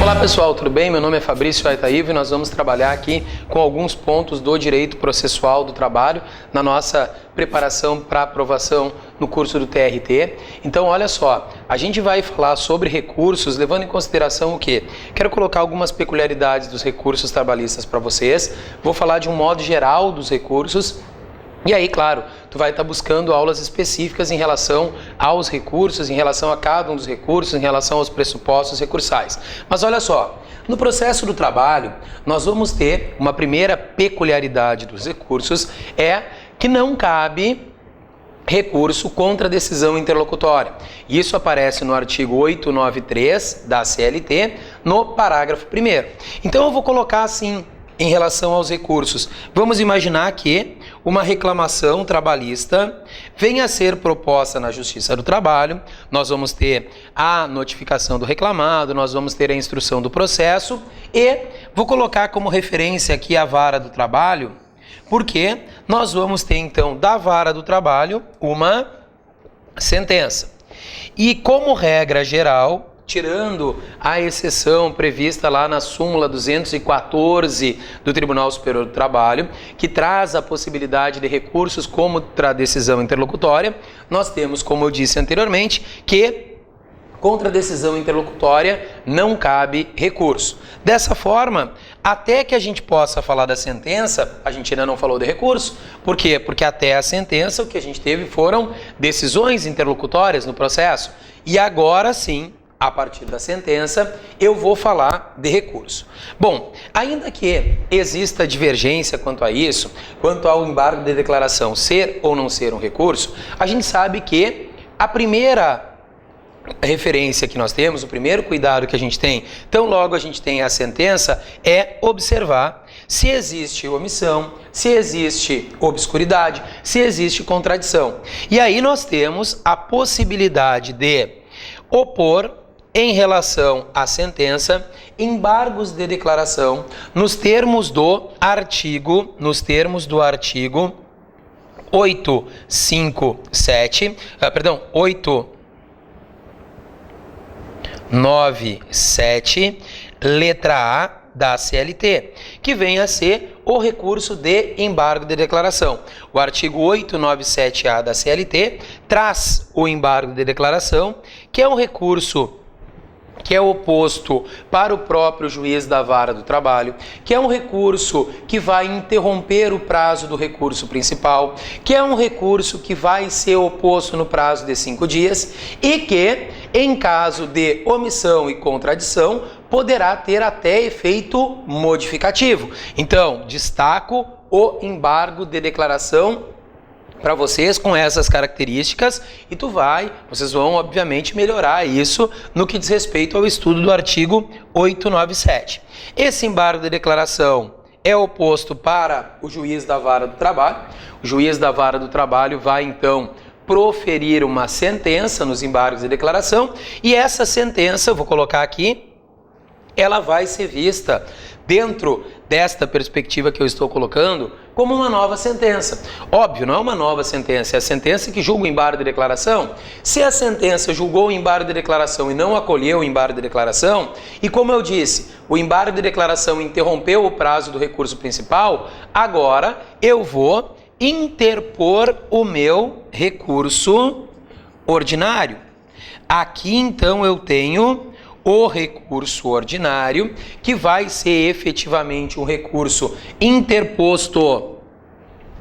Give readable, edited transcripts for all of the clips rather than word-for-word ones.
Olá pessoal, tudo bem? Meu nome é Fabrício Aitaívo e nós vamos trabalhar aqui com alguns pontos do direito processual do trabalho na nossa preparação para aprovação no curso do TRT. Então olha só, a gente vai falar sobre recursos levando em consideração o quê? Quero colocar algumas peculiaridades dos recursos trabalhistas para vocês, vou falar de um modo geral dos recursos. E aí, claro, tu vai estar buscando aulas específicas em relação aos recursos, em relação a cada um dos recursos, em relação aos pressupostos recursais. Mas olha só, no processo do trabalho, nós vamos ter uma primeira peculiaridade dos recursos, é que não cabe recurso contra decisão interlocutória. Isso aparece no artigo 893 da CLT, no parágrafo 1º. Então eu vou colocar assim, em relação aos recursos, vamos imaginar que uma reclamação trabalhista venha a ser proposta na Justiça do Trabalho, nós vamos ter a notificação do reclamado, nós vamos ter a instrução do processo e vou colocar como referência aqui a vara do trabalho, porque nós vamos ter então da vara do trabalho uma sentença. E como regra geral, tirando a exceção prevista lá na súmula 214 do Tribunal Superior do Trabalho, que traz a possibilidade de recursos como decisão interlocutória, nós temos, como eu disse anteriormente, que contra a decisão interlocutória não cabe recurso. Dessa forma, até que a gente possa falar da sentença, a gente ainda não falou de recurso. Por quê? Porque até a sentença o que a gente teve foram decisões interlocutórias no processo. E agora sim, a partir da sentença, eu vou falar de recurso. Bom, ainda que exista divergência quanto a isso, quanto ao embargo de declaração ser ou não ser um recurso, a gente sabe que a primeira referência que nós temos, o primeiro cuidado que a gente tem, tão logo a gente tem a sentença, é observar se existe omissão, se existe obscuridade, se existe contradição. E aí nós temos a possibilidade de opor em relação à sentença, embargos de declaração nos termos do artigo 897, letra A da CLT, que vem a ser o recurso de embargo de declaração. O artigo 897A da CLT traz o embargo de declaração, que é um recurso que é oposto para o próprio juiz da vara do trabalho, que é um recurso que vai interromper o prazo do recurso principal, que é um recurso que vai ser oposto no prazo de 5 dias e que, em caso de omissão e contradição, poderá ter até efeito modificativo. Então, destaco o embargo de declaração para vocês com essas características e vocês vão obviamente melhorar isso no que diz respeito ao estudo do artigo 897. Esse embargo de declaração é oposto para o juiz da vara do trabalho. O juiz da vara do trabalho vai então proferir uma sentença nos embargos de declaração e essa sentença, eu vou colocar aqui, ela vai ser vista dentro desta perspectiva que eu estou colocando como uma nova sentença. Óbvio, não é uma nova sentença, é a sentença que julga o embargo de declaração. Se a sentença julgou o embargo de declaração e não acolheu o embargo de declaração, e como eu disse, o embargo de declaração interrompeu o prazo do recurso principal, agora eu vou interpor o meu recurso ordinário. Aqui então eu tenho o recurso ordinário, que vai ser efetivamente um recurso interposto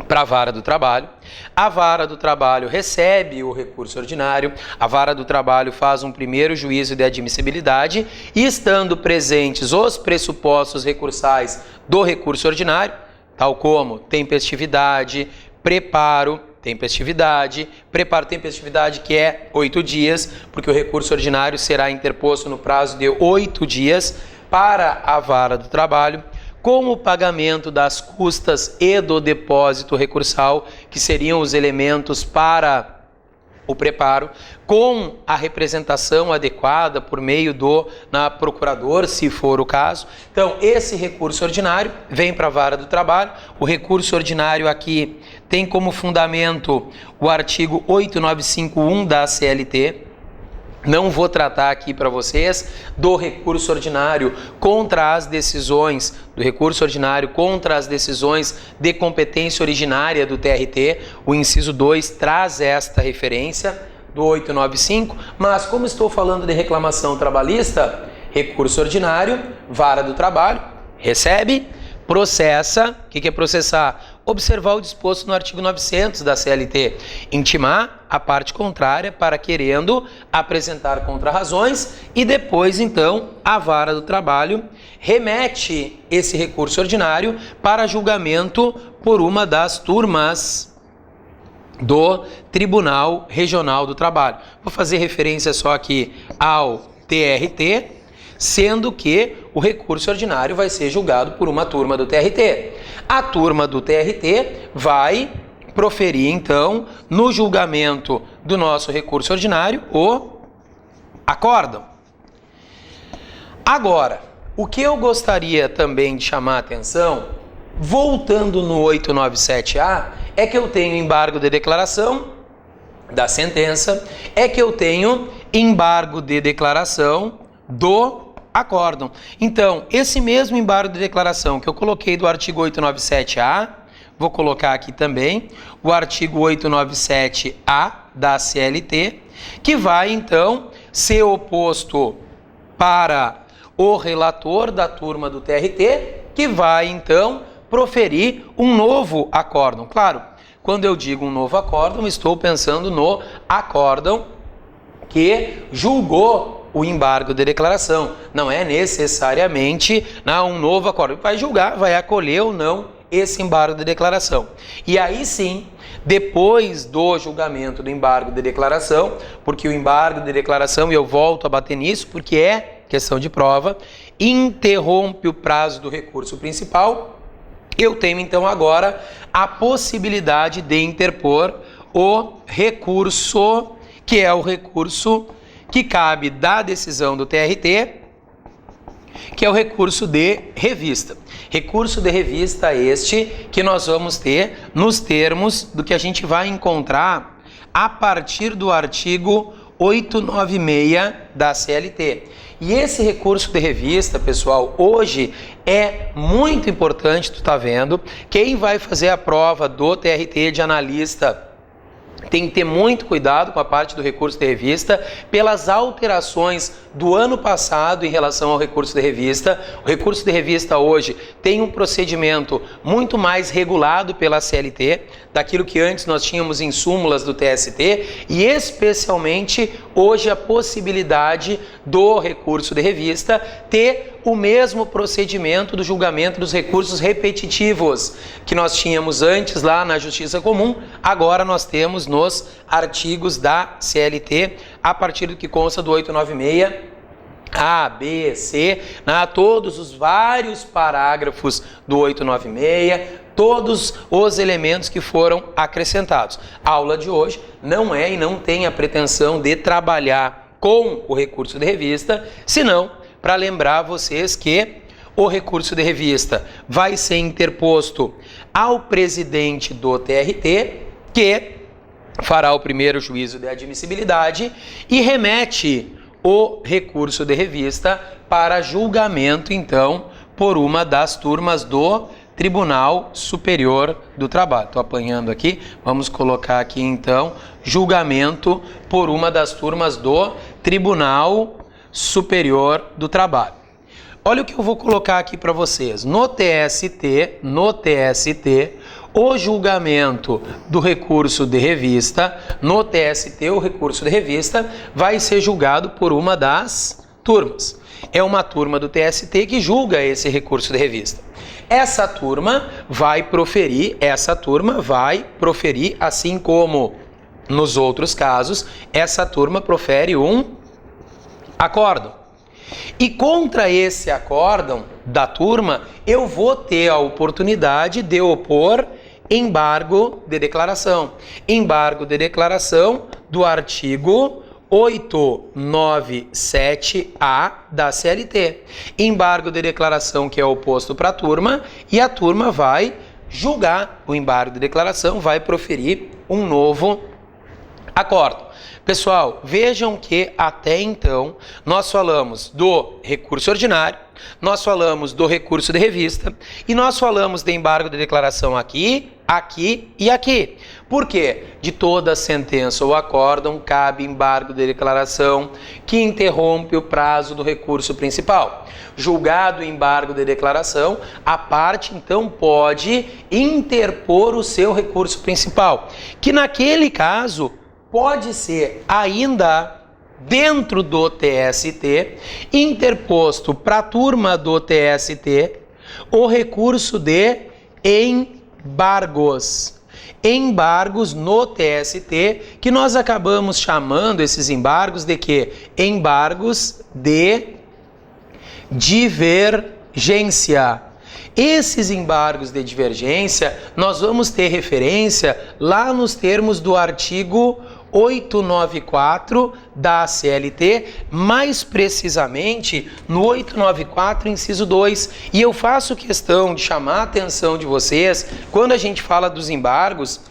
para a vara do trabalho. A vara do trabalho recebe o recurso ordinário, a vara do trabalho faz um primeiro juízo de admissibilidade e, estando presentes os pressupostos recursais do recurso ordinário, tal como tempestividade, preparo, tempestividade que é 8 dias, porque o recurso ordinário será interposto no prazo de 8 dias para a vara do trabalho, com o pagamento das custas e do depósito recursal, que seriam os elementos para o preparo, com a representação adequada por meio do procurador, se for o caso. Então, esse recurso ordinário vem para a vara do trabalho. O recurso ordinário aqui tem como fundamento o artigo 8951 da CLT, Não vou tratar aqui para vocês do recurso ordinário contra as decisões, do recurso ordinário contra as decisões de competência originária do TRT. O inciso 2 traz esta referência do 895, mas como estou falando de reclamação trabalhista, recurso ordinário, vara do trabalho, recebe, processa. O que é processar? Observar o disposto no artigo 900 da CLT, intimar a parte contrária para querendo apresentar contrarrazões e depois, então, a vara do trabalho remete esse recurso ordinário para julgamento por uma das turmas do Tribunal Regional do Trabalho. Vou fazer referência só aqui ao TRT, sendo que o recurso ordinário vai ser julgado por uma turma do TRT. A turma do TRT vai proferir, então, no julgamento do nosso recurso ordinário, o acórdão. Agora, o que eu gostaria também de chamar a atenção, voltando no 897A, é que eu tenho embargo de declaração da sentença, é que eu tenho embargo de declaração do acórdão. Então, esse mesmo embargo de declaração que eu coloquei do artigo 897A, vou colocar aqui também o artigo 897A da CLT, que vai, então, ser oposto para o relator da turma do TRT, que vai, então, proferir um novo acórdão. Claro, quando eu digo um novo acórdão, estou pensando no acórdão que julgou o embargo de declaração. Não é necessariamente um novo acórdão. Vai julgar, vai acolher ou não esse embargo de declaração. E aí sim, depois do julgamento do embargo de declaração, porque o embargo de declaração, e eu volto a bater nisso, porque é questão de prova, interrompe o prazo do recurso principal, eu tenho então agora a possibilidade de interpor o recurso, que é o recurso que cabe da decisão do TRT, que é o recurso de revista. Recurso de revista este que nós vamos ter nos termos do que a gente vai encontrar a partir do artigo 896 da CLT. E esse recurso de revista, pessoal, hoje é muito importante, tu tá vendo? Quem vai fazer a prova do TRT de analista tem que ter muito cuidado com a parte do recurso de revista, pelas alterações do ano passado em relação ao recurso de revista. O recurso de revista hoje tem um procedimento muito mais regulado pela CLT, daquilo que antes nós tínhamos em súmulas do TST, e especialmente hoje a possibilidade do recurso de revista ter o mesmo procedimento do julgamento dos recursos repetitivos que nós tínhamos antes lá na Justiça Comum. Agora nós temos nos artigos da CLT, a partir do que consta do 896, A, B, C, todos os vários parágrafos do 896, todos os elementos que foram acrescentados. A aula de hoje não é e não tem a pretensão de trabalhar com o recurso de revista, senão para lembrar vocês que o recurso de revista vai ser interposto ao presidente do TRT, que fará o primeiro juízo de admissibilidade e remete o recurso de revista para julgamento, então, por uma das turmas do Tribunal Superior do Trabalho. Estou apanhando aqui, vamos colocar aqui, então, julgamento por uma das turmas do Tribunal Superior do Trabalho. Olha o que eu vou colocar aqui para vocês. No TST, o julgamento do recurso de revista, no TST, o recurso de revista vai ser julgado por uma das turmas. É uma turma do TST que julga esse recurso de revista. Essa turma vai proferir, assim como nos outros casos, essa turma profere um acórdão. E contra esse acórdão da turma, eu vou ter a oportunidade de opor embargo de declaração. Embargo de declaração do artigo 897A da CLT. Embargo de declaração que é oposto para a turma, e a turma vai julgar o embargo de declaração, vai proferir um novo Acórdão. Pessoal, vejam que até então nós falamos do recurso ordinário, nós falamos do recurso de revista e nós falamos de embargo de declaração aqui, aqui e aqui. Por quê? De toda sentença ou acórdão cabe embargo de declaração que interrompe o prazo do recurso principal. Julgado o embargo de declaração, a parte então pode interpor o seu recurso principal, que naquele caso pode ser ainda dentro do TST, interposto para a turma do TST, o recurso de embargos. Embargos no TST, que nós acabamos chamando esses embargos de quê? Embargos de divergência. Esses embargos de divergência, nós vamos ter referência lá nos termos do artigo 894 da CLT, mais precisamente no 894, inciso 2. E eu faço questão de chamar a atenção de vocês, quando a gente fala dos embargos,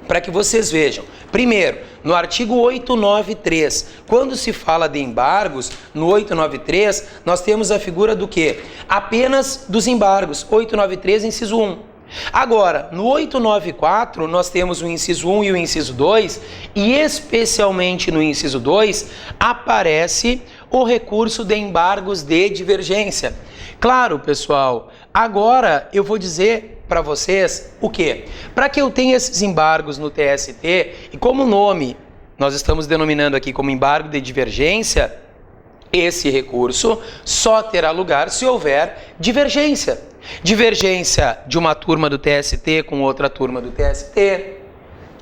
para que vocês vejam. Primeiro, no artigo 893, quando se fala de embargos, no 893, nós temos a figura do quê? Apenas dos embargos, 893, inciso 1. Agora, no 894, nós temos o inciso 1 e o inciso 2, e especialmente no inciso 2, aparece o recurso de embargos de divergência. Claro, pessoal, agora eu vou dizer para vocês o quê? Para que eu tenha esses embargos no TST, e como nome nós estamos denominando aqui como embargo de divergência, esse recurso só terá lugar se houver divergência. Divergência de uma turma do TST com outra turma do TST.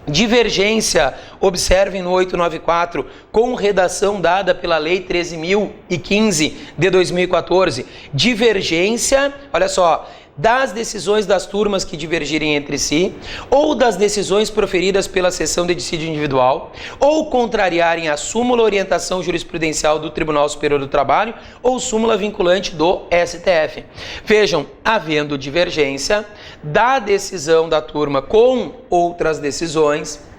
Divergência, observem no 894, com redação dada pela Lei 13.015 de 2014. Divergência, olha só, das decisões das turmas que divergirem entre si, ou das decisões proferidas pela sessão de dissídio individual, ou contrariarem a súmula orientação jurisprudencial do Tribunal Superior do Trabalho, ou súmula vinculante do STF. Vejam, havendo divergência da decisão da turma com outras decisões,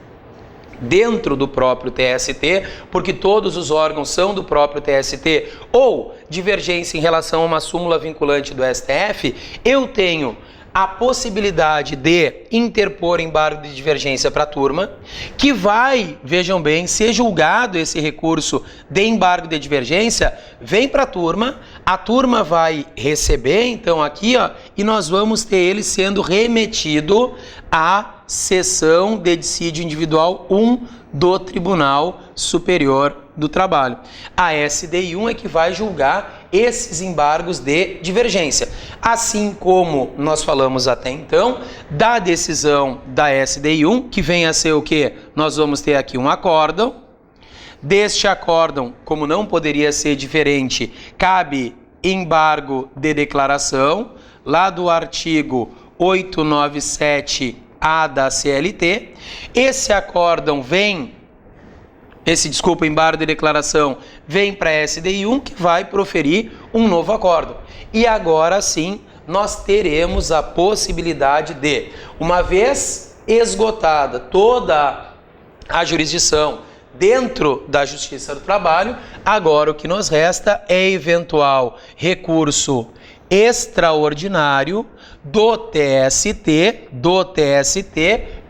dentro do próprio TST, porque todos os órgãos são do próprio TST, ou divergência em relação a uma súmula vinculante do STF, eu tenho a possibilidade de interpor embargo de divergência para a turma, que vai, vejam bem, ser julgado esse recurso de embargo de divergência, vem para a turma vai receber, então aqui, ó, e nós vamos ter ele sendo remetido à sessão de dissídio individual 1 do Tribunal Superior do Trabalho. A SDI 1 é que vai julgar esses embargos de divergência. Assim como nós falamos até então, da decisão da SDI 1, que vem a ser o quê? Nós vamos ter aqui um acórdão. Deste acórdão, como não poderia ser diferente, cabe embargo de declaração, lá do artigo 897A da CLT. Esse acórdão vem, embargo de declaração vem para a SDI 1, que vai proferir um novo acórdão. E agora sim, nós teremos a possibilidade de, uma vez esgotada toda a jurisdição dentro da Justiça do Trabalho, agora o que nos resta é eventual recurso extraordinário do TST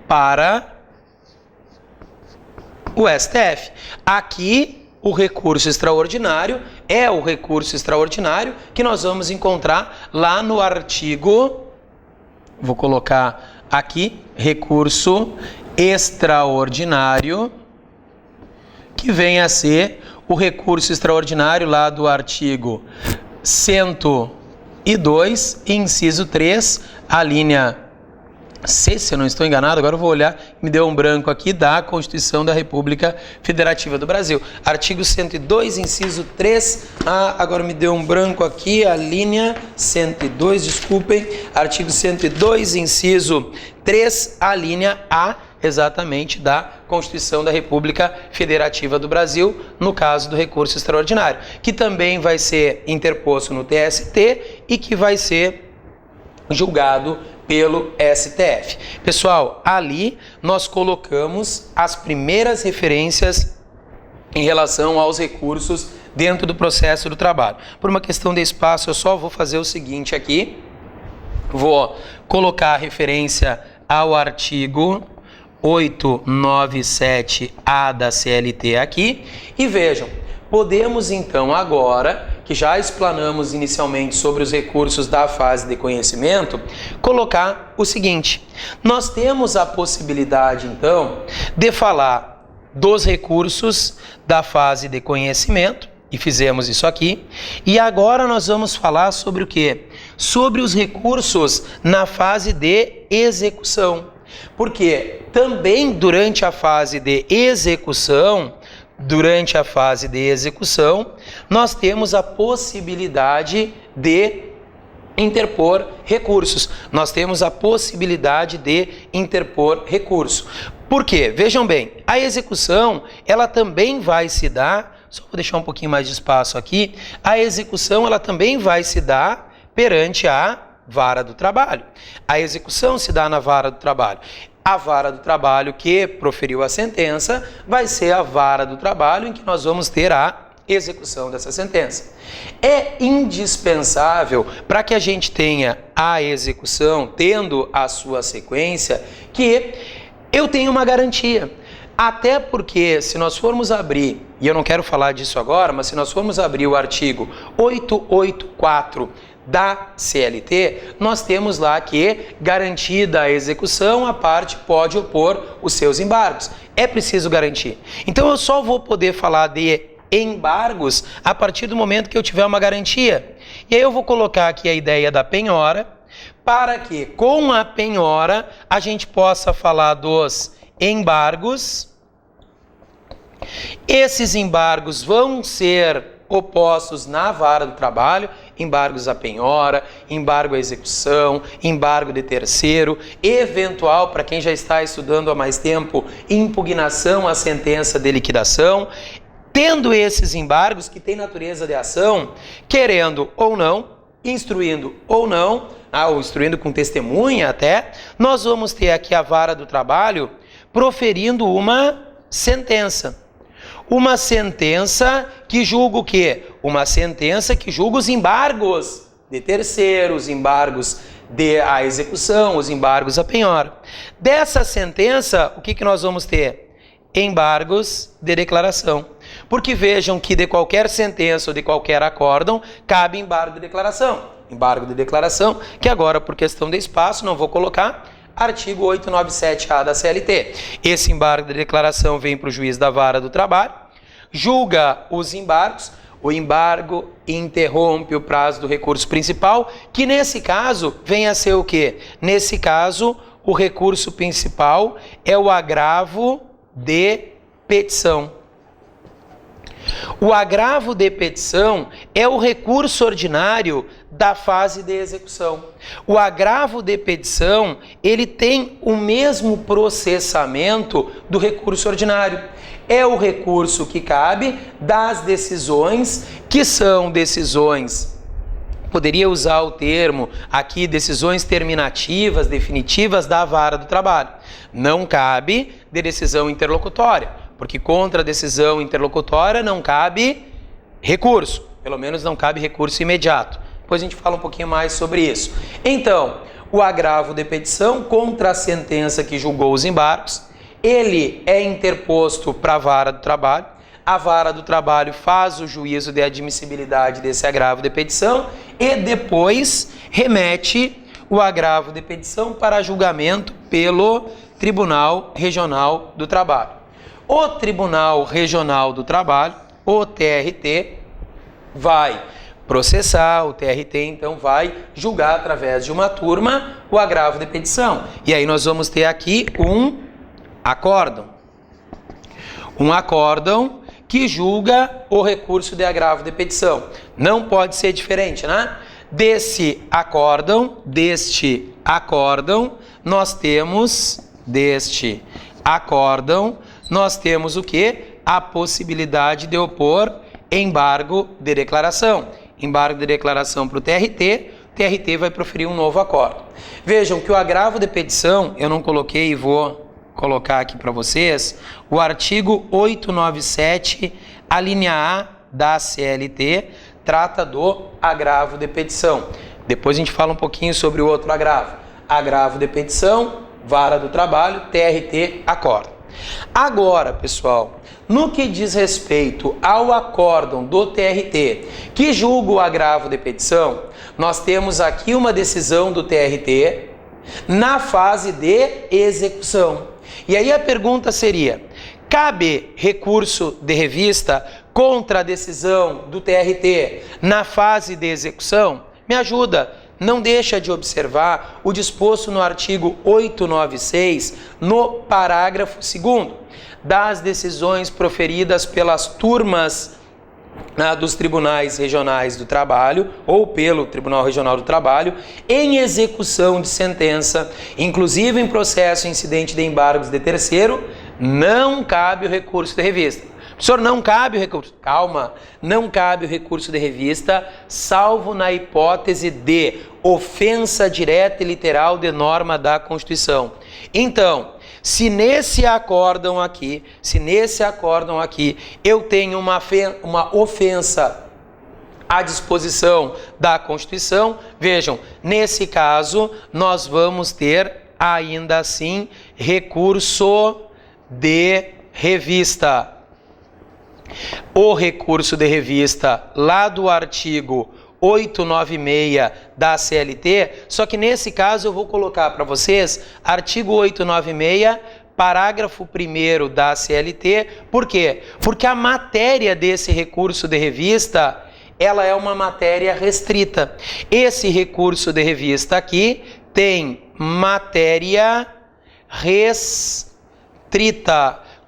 para o STF. Aqui, o recurso extraordinário é o recurso extraordinário que nós vamos encontrar lá no artigo, vou colocar aqui, recurso extraordinário, que vem a ser o recurso extraordinário lá do artigo 102, inciso 3, a linha C, se eu não estou enganado, agora eu vou olhar, me deu um branco aqui, da Constituição da República Federativa do Brasil. Artigo 102, inciso 3, agora me deu um branco aqui, a linha 102, desculpem, artigo 102, inciso 3, a linha A, exatamente da Constituição da República Federativa do Brasil, no caso do recurso extraordinário, que também vai ser interposto no TST e que vai ser julgado pelo STF. Pessoal, ali nós colocamos as primeiras referências em relação aos recursos dentro do processo do trabalho. Por uma questão de espaço, eu só vou fazer o seguinte aqui. Vou colocar a referência ao artigo 897A da CLT aqui. E vejam, podemos então agora, que já explanamos inicialmente sobre os recursos da fase de conhecimento, colocar o seguinte. Nós temos a possibilidade então de falar dos recursos da fase de conhecimento, e fizemos isso aqui, e agora nós vamos falar sobre o quê? Sobre os recursos na fase de execução. Porque também durante a fase de execução, nós temos a possibilidade de interpor recursos. Por quê? Vejam bem, a execução, ela também vai se dar, só vou deixar um pouquinho mais de espaço aqui, a execução, ela também vai se dar perante a vara do trabalho. A execução se dá na vara do trabalho. A vara do trabalho que proferiu a sentença vai ser a vara do trabalho em que nós vamos ter a execução dessa sentença. É indispensável para que a gente tenha a execução, tendo a sua sequência, que eu tenha uma garantia. Até porque, se nós formos abrir, e eu não quero falar disso agora, mas se nós formos abrir o artigo 884 da CLT, nós temos lá que, garantida a execução, a parte pode opor os seus embargos. É preciso garantir. Então, eu só vou poder falar de embargos a partir do momento que eu tiver uma garantia. E aí eu vou colocar aqui a ideia da penhora, para que, com a penhora, a gente possa falar dos embargos. Esses embargos vão ser opostos na vara do trabalho, embargos à penhora, embargo à execução, embargo de terceiro, eventual, para quem já está estudando há mais tempo, impugnação à sentença de liquidação. Tendo esses embargos que têm natureza de ação, querendo ou não, instruindo ou não, ou instruindo com testemunha até, nós vamos ter aqui a vara do trabalho proferindo uma sentença. Uma sentença que julga o quê? Uma sentença que julga os embargos de terceiro, os embargos à execução, os embargos à penhora. Dessa sentença, o que nós vamos ter? Embargos de declaração. Porque vejam que de qualquer sentença ou de qualquer acórdão, cabe embargo de declaração. Embargo de declaração, que agora, por questão de espaço, não vou colocar, artigo 897A da CLT. Esse embargo de declaração vem para o juiz da vara do trabalho, julga os embargos, o embargo interrompe o prazo do recurso principal, que nesse caso vem a ser o quê? Nesse caso, o recurso principal é o agravo de petição. O agravo de petição é o recurso ordinário da fase de execução. O agravo de petição, ele tem o mesmo processamento do recurso ordinário. É o recurso que cabe das decisões, que são decisões, poderia usar o termo aqui, decisões terminativas, definitivas da vara do trabalho. Não cabe de decisão interlocutória. Porque contra a decisão interlocutória não cabe recurso, pelo menos não cabe recurso imediato. Depois a gente fala um pouquinho mais sobre isso. Então, o agravo de petição contra a sentença que julgou os embargos, ele é interposto para a vara do trabalho. A vara do trabalho faz o juízo de admissibilidade desse agravo de petição e depois remete o agravo de petição para julgamento pelo Tribunal Regional do Trabalho. O Tribunal Regional do Trabalho, o TRT, vai processar, o TRT então vai julgar através de uma turma o agravo de petição. E aí nós vamos ter aqui um acórdão. Um acórdão que julga o recurso de agravo de petição. Não pode ser diferente, né? Deste acórdão, nós temos o quê? A possibilidade de opor embargo de declaração. Embargo de declaração para o TRT, TRT vai proferir um novo acórdão. Vejam que o agravo de petição, eu não coloquei e vou colocar aqui para vocês, o artigo 897, a linha A da CLT, trata do agravo de petição. Depois a gente fala um pouquinho sobre o outro agravo. Agravo de petição, vara do trabalho, TRT, acórdão. Agora, pessoal, no que diz respeito ao acórdão do TRT, que julga o agravo de petição, nós temos aqui uma decisão do TRT na fase de execução. E aí a pergunta seria: cabe recurso de revista contra a decisão do TRT na fase de execução? Me ajuda, não deixa de observar o disposto no artigo 896, no parágrafo 2º, das decisões proferidas pelas turmas dos tribunais regionais do trabalho ou pelo Tribunal Regional do Trabalho em execução de sentença, inclusive em processo incidente de embargos de terceiro, não cabe o recurso de revista. Professor, não cabe o recurso. Calma, não cabe o recurso de revista, salvo na hipótese de ofensa direta e literal de norma da Constituição. Então, se nesse acórdão aqui, eu tenho uma ofensa à disposição da Constituição, vejam, nesse caso, nós vamos ter ainda assim recurso de revista. O recurso de revista lá do artigo 896 da CLT, só que nesse caso eu vou colocar para vocês artigo 896, parágrafo 1º da CLT. Por quê? Porque a matéria desse recurso de revista, ela é uma matéria restrita. Esse recurso de revista aqui tem matéria restrita.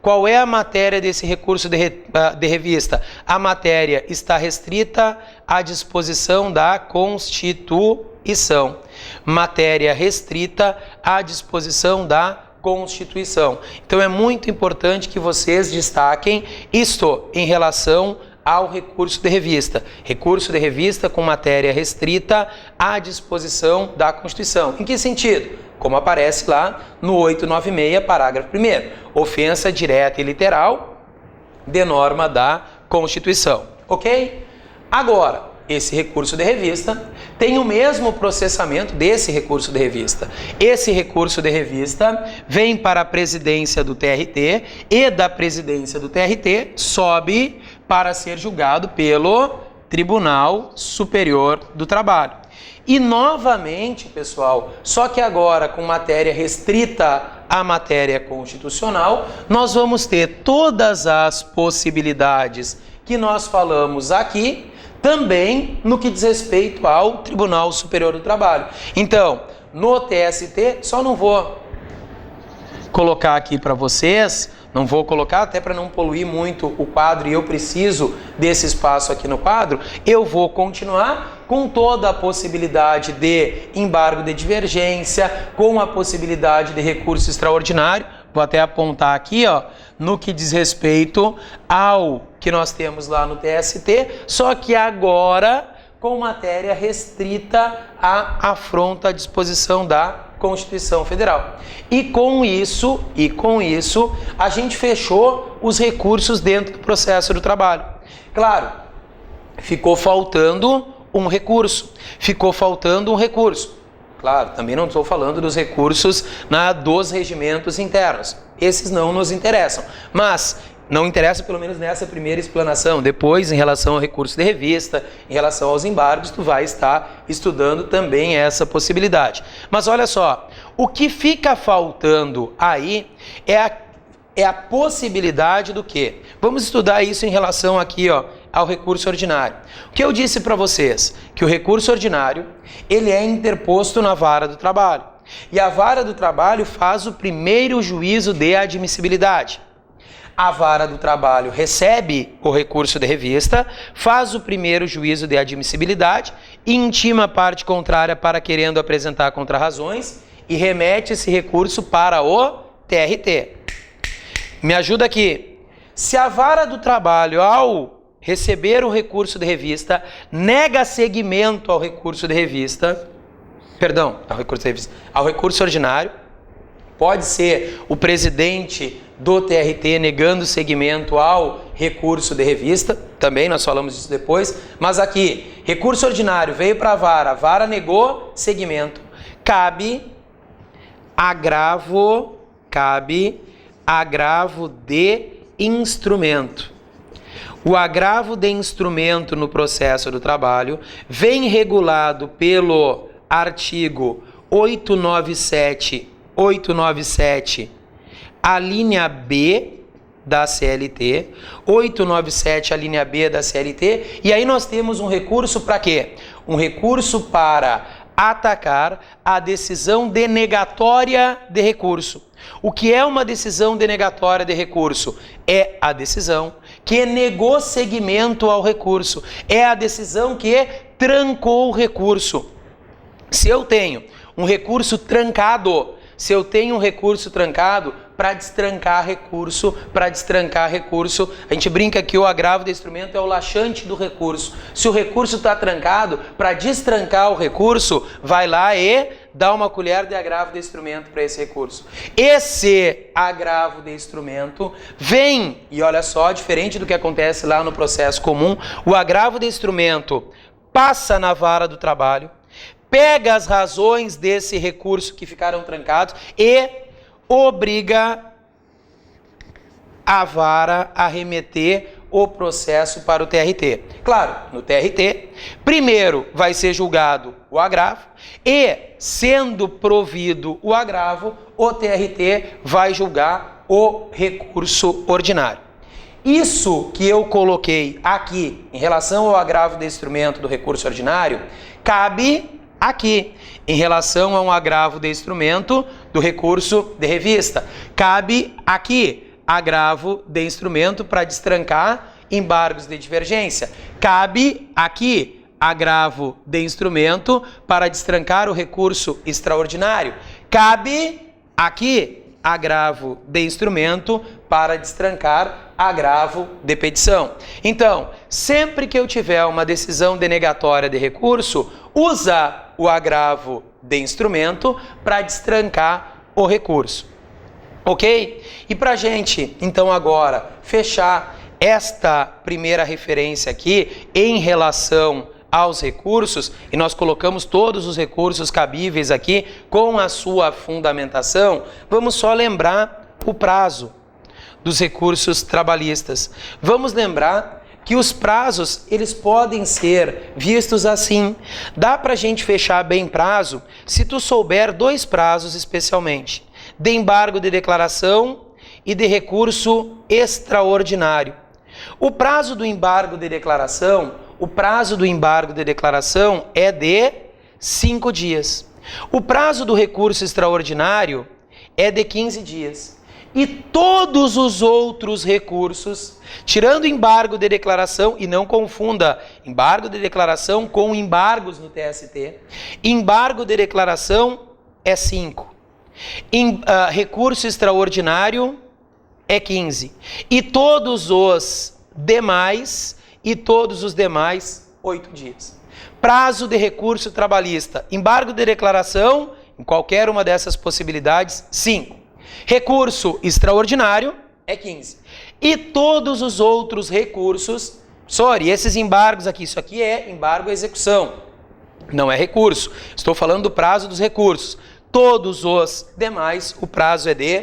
Qual é a matéria desse recurso de revista? A matéria está restrita à disposição da Constituição. Matéria restrita à disposição da Constituição. Então é muito importante que vocês destaquem isto em relação ao recurso de revista. Recurso de revista com matéria restrita à disposição da Constituição. Em que sentido? Como aparece lá no 896, parágrafo 1º. Ofensa direta e literal de norma da Constituição. Ok? Agora, esse recurso de revista tem o mesmo processamento desse recurso de revista. Esse recurso de revista vem para a presidência do TRT e da presidência do TRT sobe para ser julgado pelo Tribunal Superior do Trabalho. E novamente, pessoal, só que agora com matéria restrita à matéria constitucional, nós vamos ter todas as possibilidades que nós falamos aqui, também no que diz respeito ao Tribunal Superior do Trabalho. Então, no TST, só não vou colocar aqui para vocês, não vou colocar até para não poluir muito o quadro e eu preciso desse espaço aqui no quadro, eu vou continuar com toda a possibilidade de embargo de divergência, com a possibilidade de recurso extraordinário, vou até apontar aqui, ó, no que diz respeito ao que nós temos lá no TST, só que agora com matéria restrita à afronta à disposição da Constituição Federal. E com isso, a gente fechou os recursos dentro do processo do trabalho. Claro, ficou faltando um recurso. Claro, também não estou falando dos recursos dos regimentos internos. Esses não nos interessam. Mas não interessa pelo menos nessa primeira explanação. Depois, em relação ao recurso de revista, em relação aos embargos, tu vai estar estudando também essa possibilidade. Mas olha só, o que fica faltando aí é a possibilidade do quê? Vamos estudar isso em relação aqui, ó, ao recurso ordinário. O que eu disse para vocês? Que o recurso ordinário, ele é interposto na vara do trabalho. E a vara do trabalho faz o primeiro juízo de admissibilidade. A vara do trabalho recebe o recurso de revista, faz o primeiro juízo de admissibilidade, intima a parte contrária para querendo apresentar contrarrazões e remete esse recurso para o TRT. Me ajuda aqui. Se a vara do trabalho, ao receber o recurso de revista, nega seguimento ao recurso de revista, ao recurso ordinário. Pode ser o presidente do TRT negando seguimento ao recurso de revista, também nós falamos disso depois, mas aqui, recurso ordinário veio para a vara negou seguimento, cabe agravo de instrumento. O agravo de instrumento no processo do trabalho vem regulado pelo artigo 897, a linha B da CLT, 897, a linha B da CLT, e aí nós temos um recurso para quê? Um recurso para atacar a decisão denegatória de recurso. O que é uma decisão denegatória de recurso? É a decisão que negou seguimento ao recurso, é a decisão que trancou o recurso. Se eu tenho um recurso trancado, para destrancar recurso, a gente brinca que o agravo de instrumento é o laxante do recurso. Se o recurso está trancado, para destrancar o recurso, vai lá e dá uma colher de agravo de instrumento para esse recurso. Esse agravo de instrumento vem, e olha só, diferente do que acontece lá no processo comum, o agravo de instrumento passa na vara do trabalho, pega as razões desse recurso que ficaram trancados e obriga a vara a remeter o processo para o TRT. Claro, no TRT, primeiro vai ser julgado o agravo e, sendo provido o agravo, o TRT vai julgar o recurso ordinário. Isso que eu coloquei aqui em relação ao agravo de instrumento do recurso ordinário, cabe aqui, em relação a um agravo de instrumento do recurso de revista. Cabe aqui, agravo de instrumento para destrancar embargos de divergência. Cabe aqui, agravo de instrumento para destrancar o recurso extraordinário. Cabe aqui, agravo de instrumento para destrancar agravo de petição. Então, sempre que eu tiver uma decisão denegatória de recurso, usa o agravo de instrumento para destrancar o recurso. Ok? E para a gente, então, agora, fechar esta primeira referência aqui em relação aos recursos, e nós colocamos todos os recursos cabíveis aqui com a sua fundamentação, vamos só lembrar o prazo dos recursos trabalhistas. Vamos lembrar que os prazos, eles podem ser vistos assim. Dá para a gente fechar bem prazo se tu souber dois prazos especialmente, de embargo de declaração e de recurso extraordinário. O prazo do embargo de declaração, é de 5 dias. O prazo do recurso extraordinário é de 15 dias. E todos os outros recursos, tirando embargo de declaração, e não confunda embargo de declaração com embargos no TST, embargo de declaração é 5, recurso extraordinário é 15, e todos os demais, 8 dias. Prazo de recurso trabalhista, embargo de declaração, em qualquer uma dessas possibilidades, 5. Recurso extraordinário é 15. E todos os outros recursos, esses embargos aqui, isso aqui é embargo à execução, não é recurso. Estou falando do prazo dos recursos. Todos os demais, o prazo é de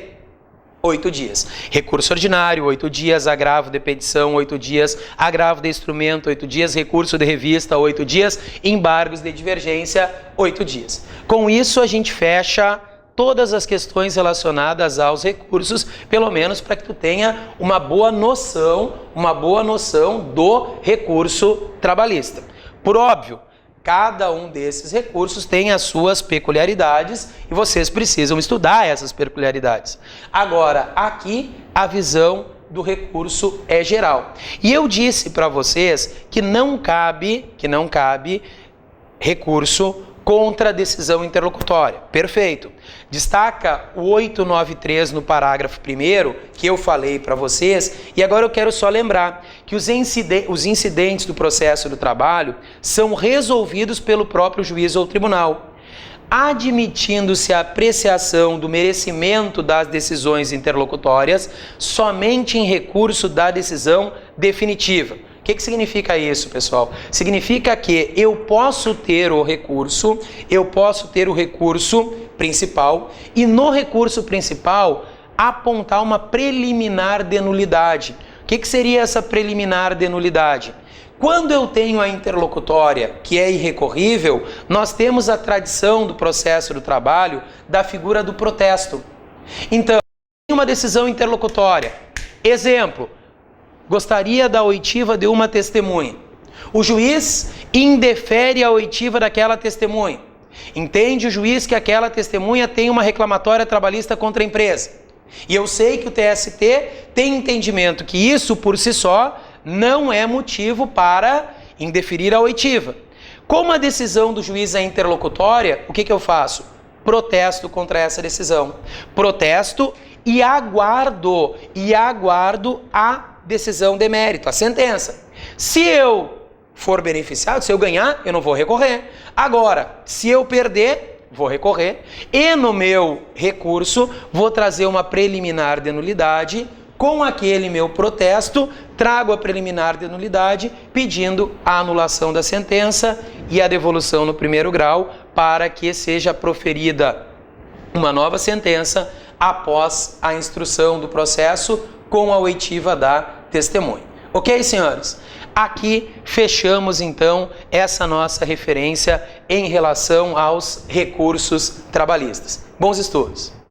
8 dias. Recurso ordinário, 8 dias. Agravo de petição, 8 dias. Agravo de instrumento, 8 dias. Recurso de revista, 8 dias. Embargos de divergência, 8 dias. Com isso, a gente fecha todas as questões relacionadas aos recursos, pelo menos para que tu tenha uma boa noção do recurso trabalhista. Por óbvio, cada um desses recursos tem as suas peculiaridades e vocês precisam estudar essas peculiaridades. Agora, aqui a visão do recurso é geral. E eu disse para vocês que não cabe recurso contra a decisão interlocutória. Perfeito. Destaca o 893 no parágrafo 1º, que eu falei para vocês, e agora eu quero só lembrar que que os incidentes do processo do trabalho são resolvidos pelo próprio juiz ou tribunal, admitindo-se a apreciação do merecimento das decisões interlocutórias somente em recurso da decisão definitiva. O que significa isso, pessoal? Significa que eu posso ter o recurso principal e no recurso principal apontar uma preliminar de nulidade. O que seria essa preliminar de nulidade? Quando eu tenho a interlocutória, que é irrecorrível, nós temos a tradição do processo do trabalho da figura do protesto. Então, tem uma decisão interlocutória. Exemplo, gostaria da oitiva de uma testemunha. O juiz indefere a oitiva daquela testemunha. Entende o juiz que aquela testemunha tem uma reclamatória trabalhista contra a empresa. E eu sei que o TST tem entendimento que isso por si só não é motivo para indeferir a oitiva. Como a decisão do juiz é interlocutória, o que eu faço? Protesto contra essa decisão. Protesto e aguardo a decisão de mérito, a sentença. Se eu for beneficiado, se eu ganhar, eu não vou recorrer. Agora, se eu perder, vou recorrer. E no meu recurso, vou trazer uma preliminar de nulidade. Com aquele meu protesto, trago a preliminar de nulidade, pedindo a anulação da sentença e a devolução no primeiro grau para que seja proferida uma nova sentença após a instrução do processo com a oitiva da testemunha. Ok, senhores? Aqui fechamos, então, essa nossa referência em relação aos recursos trabalhistas. Bons estudos!